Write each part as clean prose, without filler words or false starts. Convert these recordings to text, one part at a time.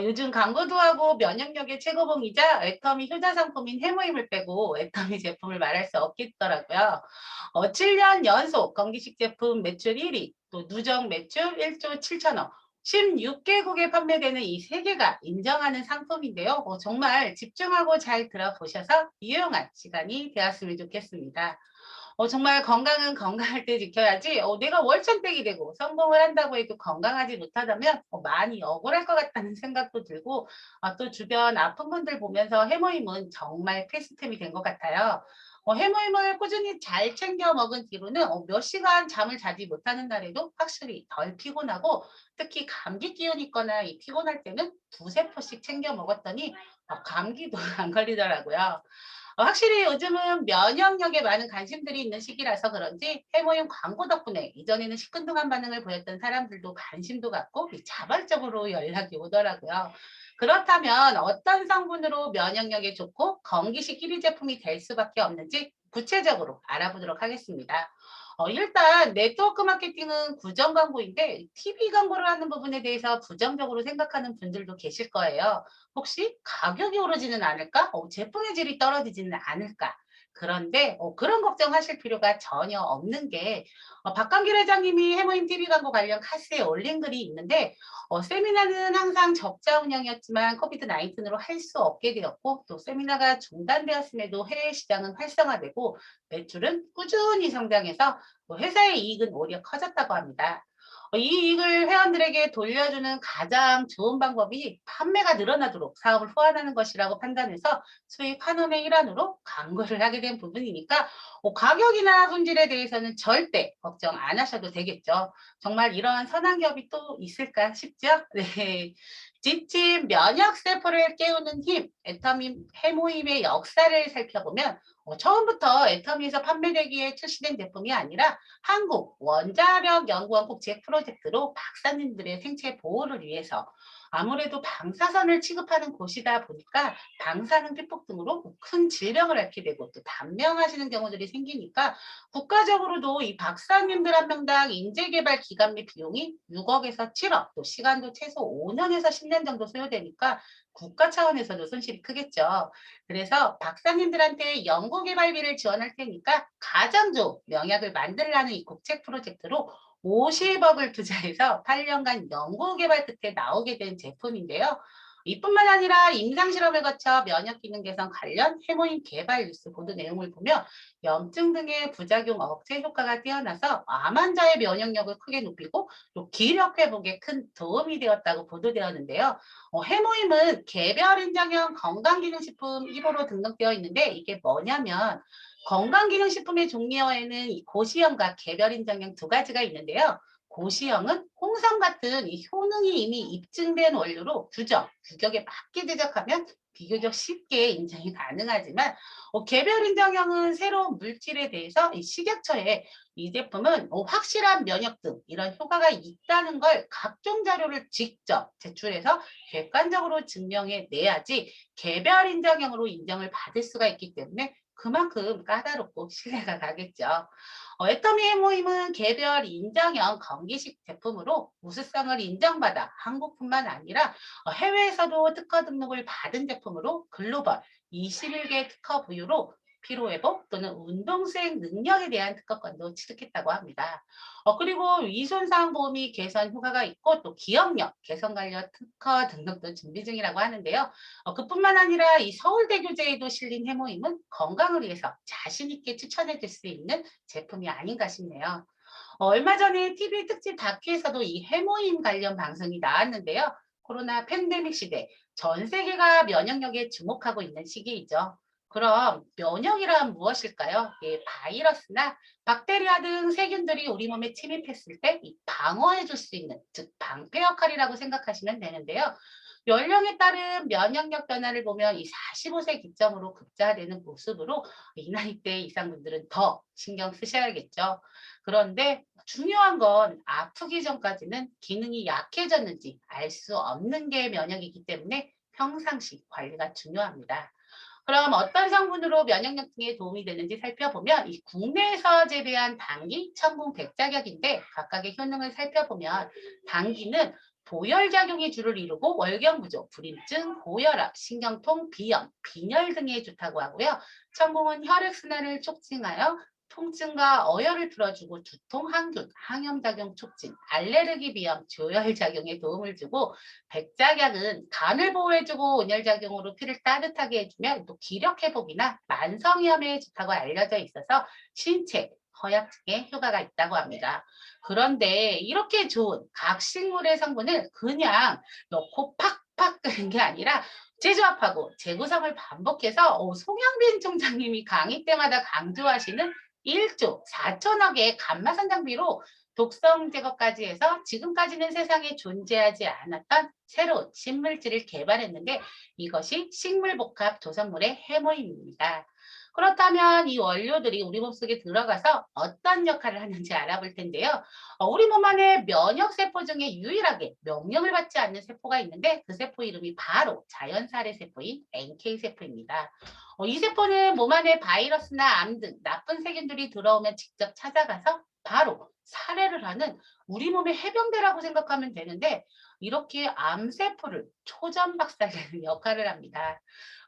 요즘 광고도 하고 면역력의 최고봉이자 애터미 효자 상품인 해모임을 빼고 애터미 제품을 말할 수 없겠더라고요. 7년 연속 건기식 제품 매출 1위, 또 누적 매출 1조 7천억, 16개국에 판매되는 이 세 개가 인정하는 상품인데요. 정말 집중하고 잘 들어보셔서 유용한 시간이 되었으면 좋겠습니다. 정말 건강은 건강할 때 지켜야지 내가 월천백이 되고 성공을 한다고 해도 건강하지 못하다면 많이 억울할 것 같다는 생각도 들고 또 주변 아픈 분들 보면서 해모임은 정말 필수템이 된 것 같아요. 해모임을 꾸준히 잘 챙겨 먹은 뒤로는 몇 시간 잠을 자지 못하는 날에도 확실히 덜 피곤하고 특히 감기 기운 있거나 이 피곤할 때는 두세 포씩 챙겨 먹었더니 감기도 안 걸리더라고요. 확실히 요즘은 면역력에 많은 관심들이 있는 시기라서 그런지 해모임 광고 덕분에 이전에는 시큰둥한 반응을 보였던 사람들도 관심도 갖고 자발적으로 연락이 오더라고요. 그렇다면 어떤 성분으로 면역력에 좋고 건기식 1위 제품이 될 수밖에 없는지 구체적으로 알아보도록 하겠습니다. 일단 네트워크 마케팅은 구정 광고인데 TV 광고를 하는 부분에 대해서 부정적으로 생각하는 분들도 계실 거예요. 혹시 가격이 오르지는 않을까? 제품의 질이 떨어지지는 않을까? 그런데 그런 걱정하실 필요가 전혀 없는 게 박광길 회장님이 해모임 TV 광고 관련 카스에 올린 글이 있는데 세미나는 항상 적자 운영이었지만 코비드 19으로 할 수 없게 되었고 또 세미나가 중단되었음에도 해외 시장은 활성화되고 매출은 꾸준히 성장해서 회사의 이익은 오히려 커졌다고 합니다. 이 이익을 회원들에게 돌려주는 가장 좋은 방법이 판매가 늘어나도록 사업을 호환하는 것이라고 판단해서 수익 환원의 일환으로 광고를 하게 된 부분이니까 가격이나 품질에 대해서는 절대 걱정 안 하셔도 되겠죠. 정말 이런 선한 기업이 또 있을까 싶죠? 네. 지친 면역 세포를 깨우는 힘, 애터미 해모임의 역사를 살펴보면 처음부터 애터미에서 판매되기에 출시된 제품이 아니라 한국 원자력 연구원 국제 프로젝트로 박사님들의 생체 보호를 위해서 아무래도 방사선을 취급하는 곳이다 보니까 방사능 피폭 등으로 큰 질병을 앓게 되고 또 단명하시는 경우들이 생기니까 국가적으로도 이 박사님들 한 명당 인재개발 기간비 비용이 6억에서 7억, 또 시간도 최소 5년에서 10년 정도 소요되니까 국가 차원에서도 손실이 크겠죠. 그래서 박사님들한테 연구개발비를 지원할 테니까 가장 좋은 명약을 만들라는 이 국책 프로젝트로 50억을 투자해서 8년간 연구개발 끝에 나오게 된 제품인데요. 이뿐만 아니라 임상실험을 거쳐 면역 기능 개선 관련 해모임 개발 뉴스 보도 내용을 보면 염증 등의 부작용 억제 효과가 뛰어나서 암 환자의 면역력을 크게 높이고 또 기력 회복에 큰 도움이 되었다고 보도되었는데요. 해모임은 개별 인정형 건강기능식품 1호로 등록되어 있는데 이게 뭐냐면 건강기능식품의 종류에는 이 고시형과 개별 인정형 두 가지가 있는데요. 고시형은 홍삼 같은 이 효능이 이미 입증된 원료로 규정, 규격에 맞게 제작하면 비교적 쉽게 인정이 가능하지만 개별 인정형은 새로운 물질에 대해서 이 식약처에 이 제품은 확실한 면역 등 이런 효과가 있다는 걸 각종 자료를 직접 제출해서 객관적으로 증명해 내야지 개별 인정형으로 인정을 받을 수가 있기 때문에 그만큼 까다롭고 신뢰가 가겠죠. 애터미 해모임은 개별 인정형 건기식 제품으로 우수성을 인정받아 한국뿐만 아니라 해외에서도 특허 등록을 받은 제품으로 글로벌 21개 특허 부여로 피로회복 또는 운동 수행 능력에 대한 특허권도 취득했다고 합니다. 그리고 위손상 보험이 개선 효과가 있고 또 기억력 개선 관련 특허 등록도 준비 중이라고 하는데요. 그뿐만 아니라 이 서울대교재에도 실린 해모임은 건강을 위해서 자신 있게 추천해 줄 수 있는 제품이 아닌가 싶네요. 얼마 전에 TV 특집 다큐에서도 이 해모임 관련 방송이 나왔는데요. 코로나 팬데믹 시대 전 세계가 면역력에 주목하고 있는 시기이죠. 그럼 면역이란 무엇일까요? 예, 바이러스나 박테리아 등 세균들이 우리 몸에 침입했을 때 이 방어해 줄 수 있는, 즉 방패 역할이라고 생각하시면 되는데요. 연령에 따른 면역력 변화를 보면 이 45세 기점으로 급자되는 모습으로 이 나이대 이상 분들은 더 신경 쓰셔야겠죠. 그런데 중요한 건 아프기 전까지는 기능이 약해졌는지 알 수 없는 게 면역이기 때문에 평상시 관리가 중요합니다. 그럼 어떤 성분으로 면역력 등에 도움이 되는지 살펴보면 이 국내에서 재배한 당귀, 청궁, 백자격인데 각각의 효능을 살펴보면 당귀는 보혈작용이 주를 이루고 월경부족, 불임증, 고혈압, 신경통, 비염, 빈혈 등에 좋다고 하고요. 천공은 혈액순환을 촉진하여 통증과 어혈을 풀어주고 두통, 항균, 항염작용 촉진, 알레르기 비염, 조혈작용에 도움을 주고 백작약은 간을 보호해주고 온열작용으로 피를 따뜻하게 해주면 또 기력회복이나 만성염에 좋다고 알려져 있어서 신체, 허약 등에 효과가 있다고 합니다. 그런데 이렇게 좋은 각 식물의 성분을 그냥 넣고 팍팍 끓는 게 아니라 재조합하고 재구성을 반복해서 송영빈 총장님이 강의 때마다 강조하시는 1조 4천억의 감마산 장비로 독성 제거까지 해서 지금까지는 세상에 존재하지 않았던 새로운 신물질을 개발했는데 이것이 식물복합 조성물의 해모임입니다. 그렇다면 이 원료들이 우리 몸속에 들어가서 어떤 역할을 하는지 알아볼 텐데요. 우리 몸 안에 면역세포 중에 유일하게 명령을 받지 않는 세포가 있는데 그 세포 이름이 바로 자연살해 세포인 NK세포입니다. 이 세포는 몸 안에 바이러스나 암 등 나쁜 세균들이 들어오면 직접 찾아가서 바로 살해를 하는 우리 몸의 해병대라고 생각하면 되는데 이렇게 암세포를 초전박살내는 역할을 합니다.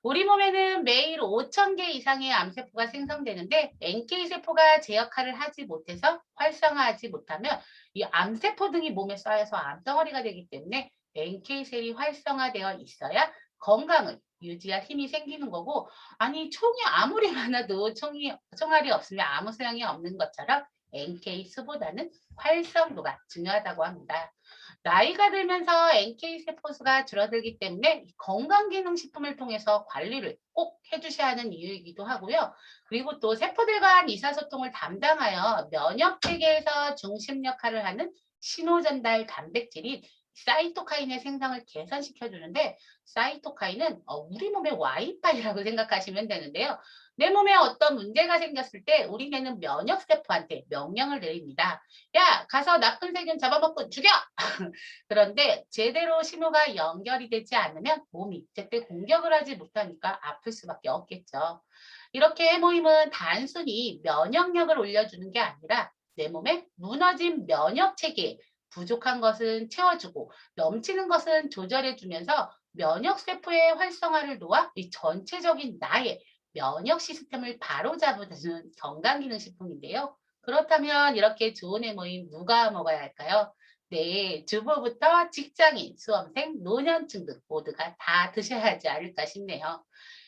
우리 몸에는 매일 5천 개 이상의 암세포가 생성되는데 NK세포가 제 역할을 하지 못해서 활성화하지 못하면 이 암세포 등이 몸에 쌓여서 암덩어리가 되기 때문에 NK셀이 활성화되어 있어야 건강을 유지할 힘이 생기는 거고 아니 총이 아무리 많아도 총알이 없으면 아무 소용이 없는 것처럼 NK 수보다는 활성도가 중요하다고 합니다. 나이가 들면서 NK 세포수가 줄어들기 때문에 건강기능식품을 통해서 관리를 꼭 해주셔야 하는 이유이기도 하고요. 그리고 또 세포들 간 의사소통을 담당하여 면역체계에서 중심 역할을 하는 신호전달 단백질인 사이토카인의 생성을 개선시켜 주는데 사이토카인은 우리 몸의 와이파이라고 생각하시면 되는데요. 내 몸에 어떤 문제가 생겼을 때 우리 뇌는 면역세포한테 명령을 내립니다. 야, 가서 나쁜 세균 잡아먹고 죽여! 그런데 제대로 신호가 연결이 되지 않으면 몸이 제때 공격을 하지 못하니까 아플 수밖에 없겠죠. 이렇게 해모임은 단순히 면역력을 올려주는 게 아니라 내 몸에 무너진 면역 체계, 부족한 것은 채워주고 넘치는 것은 조절해주면서 면역 세포의 활성화를 도와 이 전체적인 나의 면역 시스템을 바로잡아주는 건강기능식품인데요. 그렇다면 이렇게 좋은 해모임 누가 먹어야 할까요? 네, 주부부터 직장인, 수험생, 노년층 등 모두가 다 드셔야 하지 않을까 싶네요.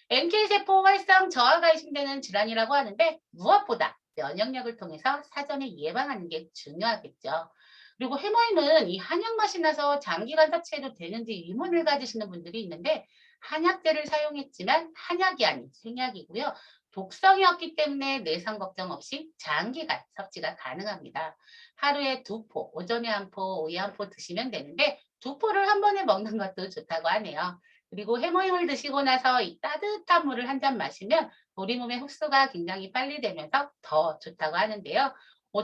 NK세포 활성 저하가 의심되는 질환이라고 하는데 무엇보다 면역력을 통해서 사전에 예방하는 게 중요하겠죠. 그리고 해모임은 이 한약 맛이 나서 장기간 섭취해도 되는지 의문을 가지시는 분들이 있는데 한약재를 사용했지만 한약이 아닌 생약이고요. 독성이 없기 때문에 내성 걱정 없이 장기간 섭취가 가능합니다. 하루에 2포, 오전에 1포, 오후에 1포 드시면 되는데 2포를 한 번에 먹는 것도 좋다고 하네요. 그리고 해모임을 드시고 나서 이 따뜻한 물을 한 잔 마시면 우리 몸의 흡수가 굉장히 빨리 되면서 더 좋다고 하는데요.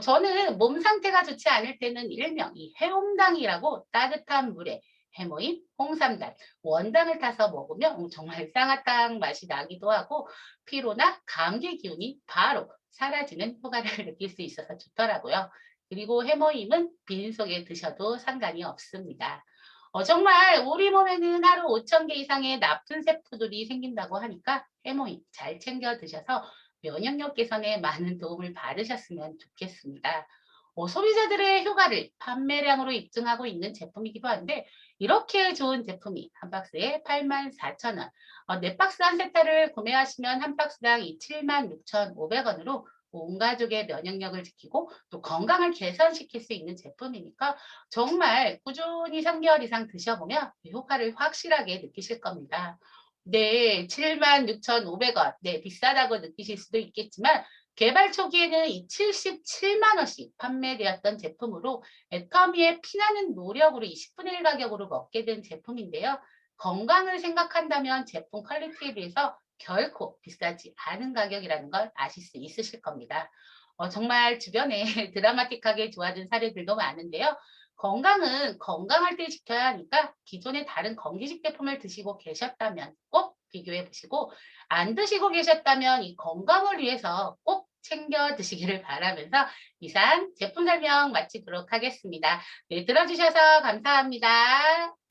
저는 몸 상태가 좋지 않을 때는 일명 이 해홍당이라고 따뜻한 물에 해모임, 홍삼단, 원당을 타서 먹으면 정말 쌍화탕 맛이 나기도 하고 피로나 감기 기운이 바로 사라지는 효과를 느낄 수 있어서 좋더라고요. 그리고 해모임은 빈속에 드셔도 상관이 없습니다. 정말 우리 몸에는 하루 5천 개 이상의 나쁜 세포들이 생긴다고 하니까 해모임 잘 챙겨 드셔서 면역력 개선에 많은 도움을 받으셨으면 좋겠습니다. 소비자들의 효과를 판매량으로 입증하고 있는 제품이기도 한데 이렇게 좋은 제품이 한 박스에 84,000원, 네 박스 한 세트를 구매하시면 한 박스당 76,500원으로 온 가족의 면역력을 지키고 또 건강을 개선시킬 수 있는 제품이니까 정말 꾸준히 3개월 이상 드셔보면 효과를 확실하게 느끼실 겁니다. 네, 76,500원. 네, 비싸다고 느끼실 수도 있겠지만 개발 초기에는 이 77만 원씩 판매되었던 제품으로 애터미의 피나는 노력으로 20분의 1 가격으로 먹게 된 제품인데요. 건강을 생각한다면 제품 퀄리티에 비해서 결코 비싸지 않은 가격이라는 걸 아실 수 있으실 겁니다. 정말 주변에 드라마틱하게 좋아진 사례들도 많은데요. 건강은 건강할 때 지켜야 하니까 기존의 다른 건기식 제품을 드시고 계셨다면 꼭 비교해 보시고 안 드시고 계셨다면 이 건강을 위해서 꼭 챙겨 드시기를 바라면서 이상 제품 설명 마치도록 하겠습니다. 네, 들어주셔서 감사합니다.